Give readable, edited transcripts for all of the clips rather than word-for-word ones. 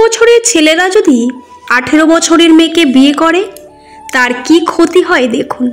বছরের ছেলেরা যদি 18 বছরের মেয়েকে বিয়ে করে তার কি ক্ষতি হয় দেখুন।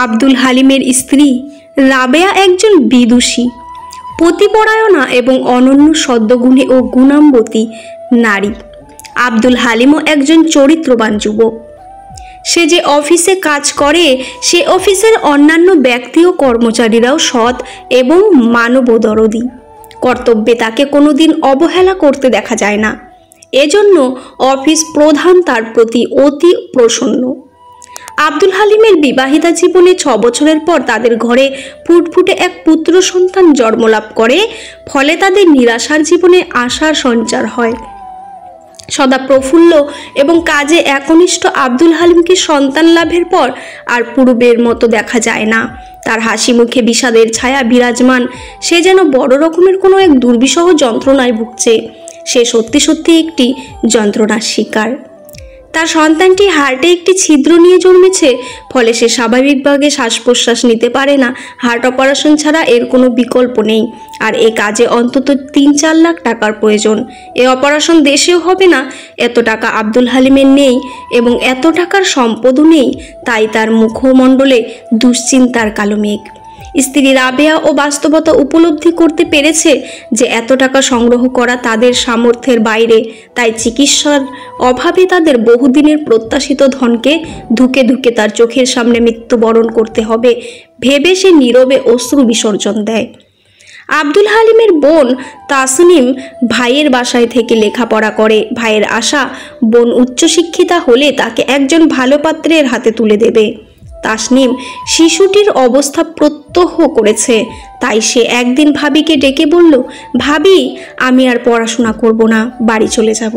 আব্দুল হালিমের স্ত্রী রাবেয়া একজন বিদুষী, পতিপরায়ণা এবং অনন্য সদ্গুণে ও গুণাম্বতী নারী। আব্দুল হালিমও একজন চরিত্রবান যুবক। সে যে অফিসে কাজ করে সে অফিসের অন্যান্য ব্যক্তি ও কর্মচারীরাও সৎ এবং মানবদরদী। কর্তব্যে তাকে কোনোদিন অবহেলা করতে দেখা যায় না। এজন্য অফিস প্রধান তার প্রতি অতি প্রসন্ন। আব্দুল হালিমের বিবাহিতা জীবনে 6 বছরের পর তাদের ঘরে ফুটফুটে এক পুত্র সন্তান জন্মলাভ করে। ফলে তাদের নিরাশার জীবনে আশার সঞ্চার হয়। সদা প্রফুল্ল এবং কাজে একনিষ্ঠ আব্দুল হালিমকে সন্তান লাভের পর আর পূর্বের মতো দেখা যায় না। তার হাসি মুখে বিষাদের ছায়া বিরাজমান। সে যেন বড় রকমের কোনো এক দুর্বিষহ যন্ত্রণায় ভুগছে। সে সত্যি সত্যি একটি যন্ত্রণার শিকার। তার সন্তানটি হার্টে একটি ছিদ্র নিয়ে জন্মেছে। ফলে সে স্বাভাবিকভাবে শ্বাস প্রশ্বাস নিতে পারে না। হার্ট অপারেশন ছাড়া এর কোনো বিকল্প নেই। আর এ কাজে অন্তত 3-4 লাখ টাকার প্রয়োজন। এ অপারেশন দেশেও হবে না। এত টাকা আব্দুল হালিমের নেই এবং এত টাকার সম্পদও নেই। তাই তার মুখমণ্ডলে দুশ্চিন্তার কালো মেঘ। স্ত্রী রাবেয়া ও বাস্তবতা উপলব্ধি করতে পেরেছে যে এত টাকা সংগ্রহ করা তাদের সামর্থ্যের বাইরে। তাই চিকিৎসার অভাবে তাদের বহুদিনের প্রত্যাশিত ধনকে ধুকে ধুকে তার চোখের সামনে মৃত্যুবরণ করতে হবে ভেবে সে নীরবে অশ্রু বিসর্জন দেয়। আব্দুল হালিমের বোন তাসনিম ভাইয়ের বাসায় থেকে লেখাপড়া করে। ভাইয়ের আশা বোন উচ্চশিক্ষিতা হলে তাকে একজন ভালো পাত্রের হাতে তুলে দেবে। তাসনিম শিশুটির অবস্থা প্রত্যহ করেছে। তাই সে একদিন ভাবিকে ডেকে বলল, ভাবি আমি আর পড়াশোনা করব না, বাড়ি চলে যাব।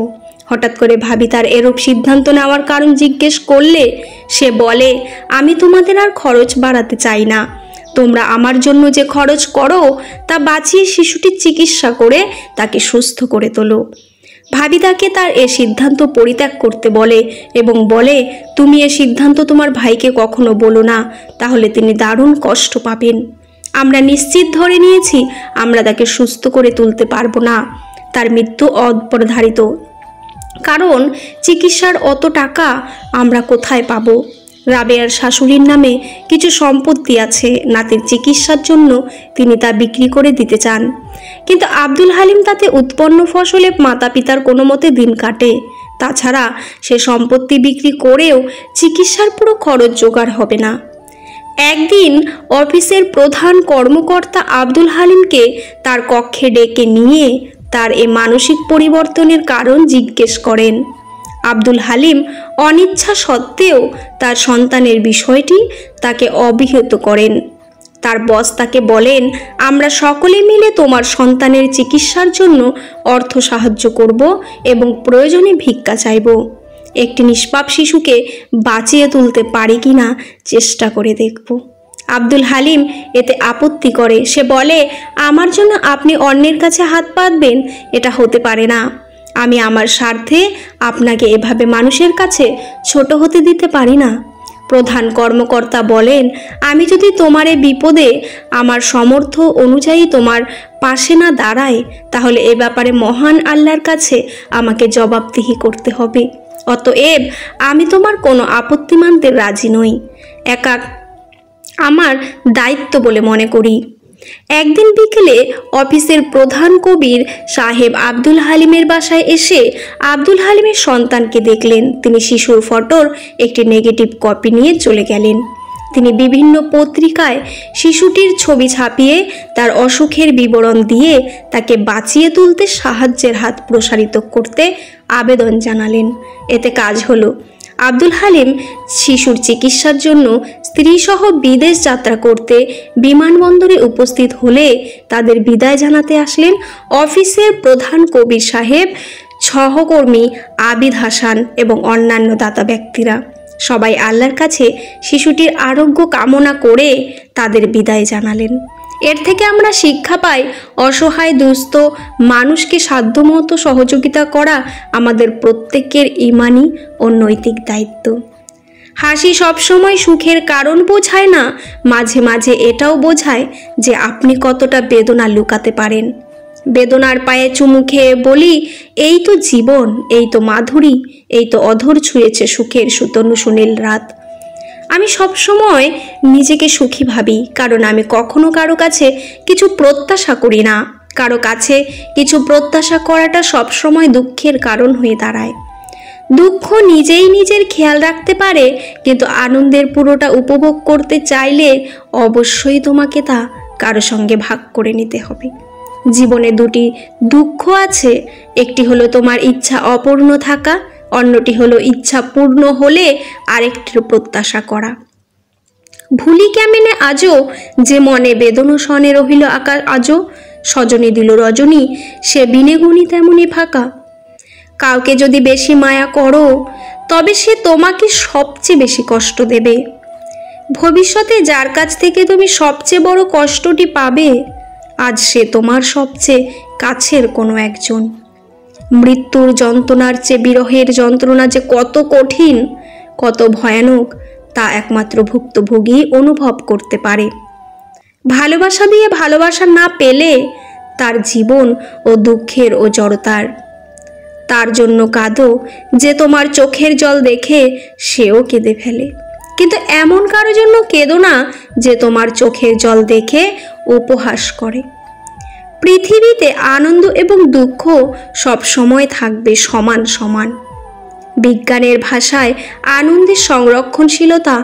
হঠাৎ করে ভাবি তার এরূপ সিদ্ধান্ত নেওয়ার কারণ জিজ্ঞেস করলে সে বলে, আমি তোমাদের আর খরচ বাড়াতে চাই না। তোমরা আমার জন্য যে খরচ করো তা বাঁচিয়ে শিশুটির চিকিৎসা করে তাকে সুস্থ করে তোলো। ভাবি তাকে তার এ সিদ্ধান্ত পরিত্যাগ করতে বলে এবং বলে, তুমি এ সিদ্ধান্ত তোমার ভাইকে কখনো বলো না, তাহলে তিনি দারুণ কষ্ট পাবেন। আমরা নিশ্চিত ধরে নিয়েছি আমরা তাকে সুস্থ করে তুলতে পারবো না। তার মৃত্যু অপরিধারিত, কারণ চিকিৎসার অত টাকা আমরা কোথায় পাবো। রাবেয়ার শাশুড়ির নামে কিছু সম্পত্তি আছে। নাতির চিকিৎসার জন্য তিনি তা বিক্রি করে দিতে চান। কিন্তু আব্দুল হালিম তাতে উৎপন্ন ফসলে মাতা পিতার কোনো মতে দিন কাটে। তাছাড়া সে সম্পত্তি বিক্রি করেও চিকিৎসার পুরো খরচ জোগাড় হবে না। একদিন অফিসের প্রধান কর্মকর্তা আব্দুল হালিমকে তার কক্ষে ডেকে নিয়ে তার এ মানসিক পরিবর্তনের কারণ জিজ্ঞেস করেন। আব্দুল হালিম অনিচ্ছা সত্ত্বেও তার সন্তানের বিষয়টি তাকে অবহিত করেন। তার বস তাকে বলেন, আমরা সকলে মিলে তোমার সন্তানের চিকিৎসার জন্য অর্থ সাহায্য করব এবং প্রয়োজনে ভিক্ষা চাইব। একটি নিষ্পাপ শিশুকে বাঁচিয়ে তুলতে পারি কিনা চেষ্টা করে দেখব। আব্দুল হালিম এতে আপত্তি করে। সে বলে, আমার জন্য আপনি অন্যের কাছে হাত পাতবেন, এটা হতে পারে না। আমি আমার স্বার্থে আপনাকে এভাবে মানুষের কাছে ছোট হতে দিতে পারি না। প্রধান কর্মকর্তা বলেন, আমি যদি তোমার এ বিপদে আমার সামর্থ্য অনুযায়ী তোমার পাশে না দাঁড়াই, তাহলে এ ব্যাপারে মহান আল্লাহর কাছে আমাকে জবাবদিহি করতে হবে। অতএব আমি তোমার কোনো আপত্তি মানতে রাজি নই। একা আমার দায়িত্ব বলে মনে করি। একদিন বিকেলে অফিসের প্রধান কবির সাহেব আব্দুল হালিমের বাসায় এসে আব্দুল হালিমের সন্তানকে দেখলেন। তিনি শিশুর ফটোর একটি নেগেটিভ কপি নিয়ে চলে গেলেন। তিনি বিভিন্ন পত্রিকায় শিশুটির ছবি ছাপিয়ে তার অসুখের বিবরণ দিয়ে তাকে বাঁচিয়ে তুলতে সাহায্যের হাত প্রসারিত করতে আবেদন জানালেন। এতে কাজ হলো। আব্দুল হালিম শিশুর চিকিৎসার জন্য স্ত্রীসহ বিদেশ যাত্রা করতে বিমানবন্দরে উপস্থিত হলে তাদের বিদায় জানাতে আসলেন অফিসের প্রধান কবির সাহেব, সহকর্মী আবিদ হাসান এবং অন্যান্য দাতা ব্যক্তিরা। সবাই আল্লাহর কাছে শিশুটির আরোগ্য কামনা করে তাদের বিদায় জানালেন। এর থেকে আমরা শিক্ষা পাই, অসহায় দুস্থ মানুষকে সাধ্যমতো সহযোগিতা করা আমাদের প্রত্যেকের ঈমানি ও নৈতিক দায়িত্ব। হাসি সবসময় সুখের কারণ বোঝায় না, মাঝে মাঝে এটাও বোঝায় যে আপনি কতটা বেদনা লুকাতে পারেন। বেদনার পায়ে চুমু খেয়ে বলি, এই তো জীবন, এই তো মাধুরী, এই তো অধর ছুঁয়েছে সুখের সুতনু সুনীল রাত। আমি সবসময় নিজেকে সুখী ভাবি, কারণ আমি কখনো কারো কাছে কিছু প্রত্যাশা করি না। কারো কাছে কিছু প্রত্যাশা করাটা সবসময় দুঃখের কারণ হয়ে দাঁড়ায়। দুঃখ নিজেই নিজের খেয়াল রাখতে পারে, কিন্তু আনন্দের পুরোটা উপভোগ করতে চাইলে অবশ্যই তোমাকে তা কারো সঙ্গে ভাগ করে নিতে হবে। জীবনে দুটি দুঃখ আছে, একটি হলো তোমার ইচ্ছা অপূর্ণ থাকা, অন্যটি হলো ইচ্ছা পূর্ণ হলে আরেকটির প্রত্যাশা করা। ভুলি কেমনে আজও যে মনে বেদন সনে রহিল আকাশ, আজও সজনী দিল রজনী সে বিনে গুণী তেমনি ফাঁকা। কাউকে যদি বেশি মায়া করো তবে সে তোমাকে সবচেয়ে বেশি কষ্ট দেবে। ভবিষ্যতে যার কাছ থেকে তুমি সবচেয়ে বড় কষ্টটি পাবে, আজ সে তোমার সবচেয়ে কাছের কোনো একজন। মৃত্যুর যন্ত্রণার চেয়ে বিরহের যন্ত্রণা যে কত কঠিন, কত ভয়ানক, তা একমাত্র ভুক্তভোগী অনুভব করতে পারে। ভালোবাসা দিয়ে ভালোবাসা না পেলে তার জীবন ও দুঃখের ও জড়তার। তার জন্য কাঁদো যে তোমার চোখের জল দেখে সেও কেঁদে ফেলে, কিন্তু এমন কারো জন্য কেঁদো না যে তোমার চোখের জল দেখে উপহাস করে। পৃথিবীতে আনন্দ এবং দুঃখ সব সময় থাকবে সমান সমান। বিজ্ঞানের ভাষায় আনন্দের সংরক্ষণশীলতা,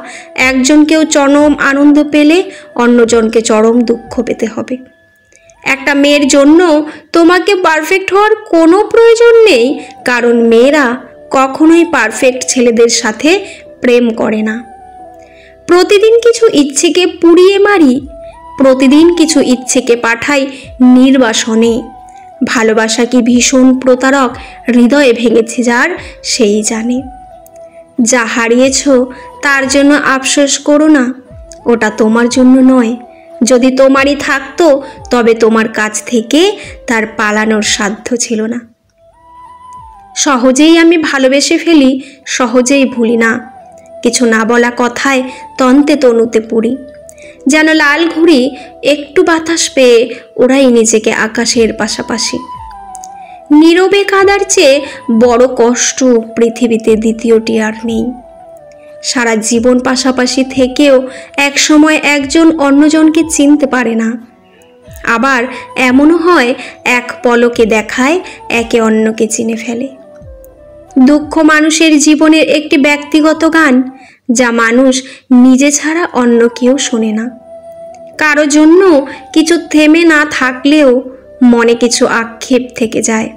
একজনকেও চরম আনন্দ পেলে অন্যজনকে চরম দুঃখ পেতে হবে। একটা মেয়ের জন্য তোমাকে পারফেক্ট হওয়ার কোনো প্রয়োজন নেই, কারণ মেয়েরা কখনোই পারফেক্ট ছেলেদের সাথে প্রেম করে না। প্রতিদিন কিছু ইচ্ছেকে পুড়িয়ে মারি, প্রতিদিন কিছু ইচ্ছেকে পাঠাই নির্বাসনে। ভালোবাসা কি ভীষণ প্রতারক, হৃদয়ে ভেঙেছে যার সেই জানে। যা হারিয়েছ তার জন্য আফসোস করো না, ওটা তোমার জন্য নয়। যদি তোমারই থাকতো তবে তোমার কাছ থেকে তার পালানোর সাধ্য ছিল না। সহজেই আমি ভালোবেসে ফেলি, সহজেই ভুলি না। কিছু না বলা কথায় তন্তে তনুতে পুরি, যেন লাল ঘুড়ি একটু বাতাস পেয়ে ওরাই নিজেকে আকাশের পাশাপাশি। নীরবে কাঁদার চেয়ে বড় কষ্ট পৃথিবীতে দ্বিতীয়টি আর নেই। সারা জীবন পাশাপাশি থেকেও এক সময় একজন অন্যজনকে চিনতে পারে না। আবার এমনও হয় এক পলকে দেখায় একে অন্যকে চিনে ফেলে। দুঃখ মানুষের জীবনের একটি ব্যক্তিগত গান, যা মানুষ নিজে ছাড়া অন্য কেউ শোনে না। কারো জন্য কিছু থেমে না থাকলেও মনে কিছু আক্ষেপ থেকে যায়,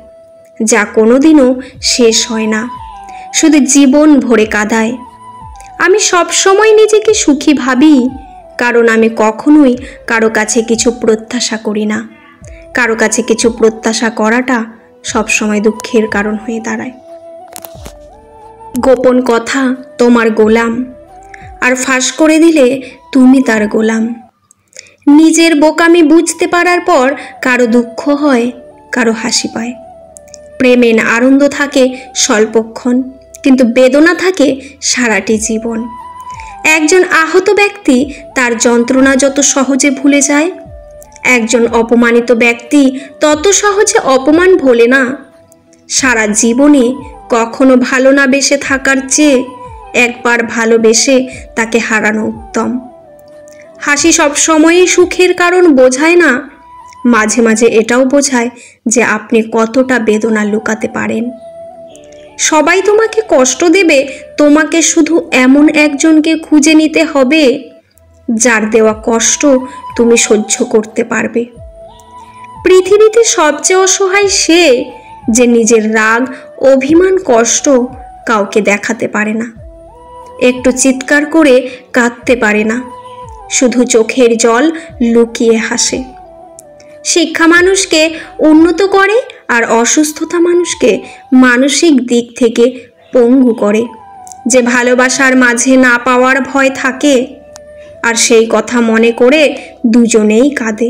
যা কোনোদিনও শেষ হয় না, শুধু জীবন ভরে কাঁদায়। আমি সব সময় নিজেকে সুখী ভাবি, কারণ আমি কখনোই কারো কাছে কিছু প্রত্যাশা করি না। কারো কাছে কিছু প্রত্যাশা করাটা সবসময় দুঃখের কারণ হয়ে দাঁড়ায়। গোপন কথা তোমার গোলাম, আর ফাঁস করে দিলে তুমি তার গোলাম। নিজের বোকামি বুঝতে পারার পর কারো দুঃখ হয়, কারো হাসি পায়। প্রেমের আনন্দ থাকে স্বল্পক্ষণ, কিন্তু বেদনা থাকে সারাটি জীবন। একজন আহত ব্যক্তি তার যন্ত্রণা যত সহজে ভুলে যায়, একজন অপমানিত ব্যক্তি তত সহজে অপমান ভোলে না। সারা জীবনে কখনো ভালো না বেসে থাকার চেয়ে একবার ভালোবেসে তাকে হারানো উত্তম। হাসি সব সময়ই সুখের কারণ বোঝায় না, মাঝে মাঝে এটাও বোঝায় যে আপনি কতটা বেদনা লুকাতে পারেন। সবাই তোমাকে কষ্ট দেবে, তোমাকে শুধু এমন একজনকে খুঁজে নিতে হবে যার দেওয়া কষ্ট তুমি সহ্য করতে পারবে। পৃথিবীতে সবচেয়ে অসহায় সে যে নিজের রাগ, অভিমান, কষ্ট কাউকে দেখাতে পারে না, একটু চিৎকার করে কাঁদতে পারে না, শুধু চোখের জল লুকিয়ে হাসে। শিক্ষা মানুষকে উন্নত করে, আর অসুস্থতা মানুষকে মানসিক দিক থেকে পঙ্গু করে। যে ভালোবাসার মাঝে না পাওয়ার ভয় থাকে, আর সেই কথা মনে করে দুজনেই কাঁদে,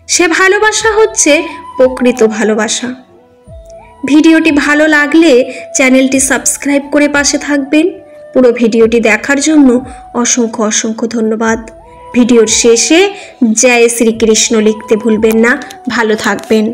সে ভালোবাসা হচ্ছে প্রকৃত ভালোবাসা। ভিডিওটি ভালো লাগলে চ্যানেলটি সাবস্ক্রাইব করে পাশে থাকবেন। পুরো ভিডিওটি দেখার জন্য অসংখ্য অসংখ্য ধন্যবাদ। ভিডিওর শেষে জয় শ্রীকৃষ্ণ লিখতে ভুলবেন না। ভালো থাকবেন।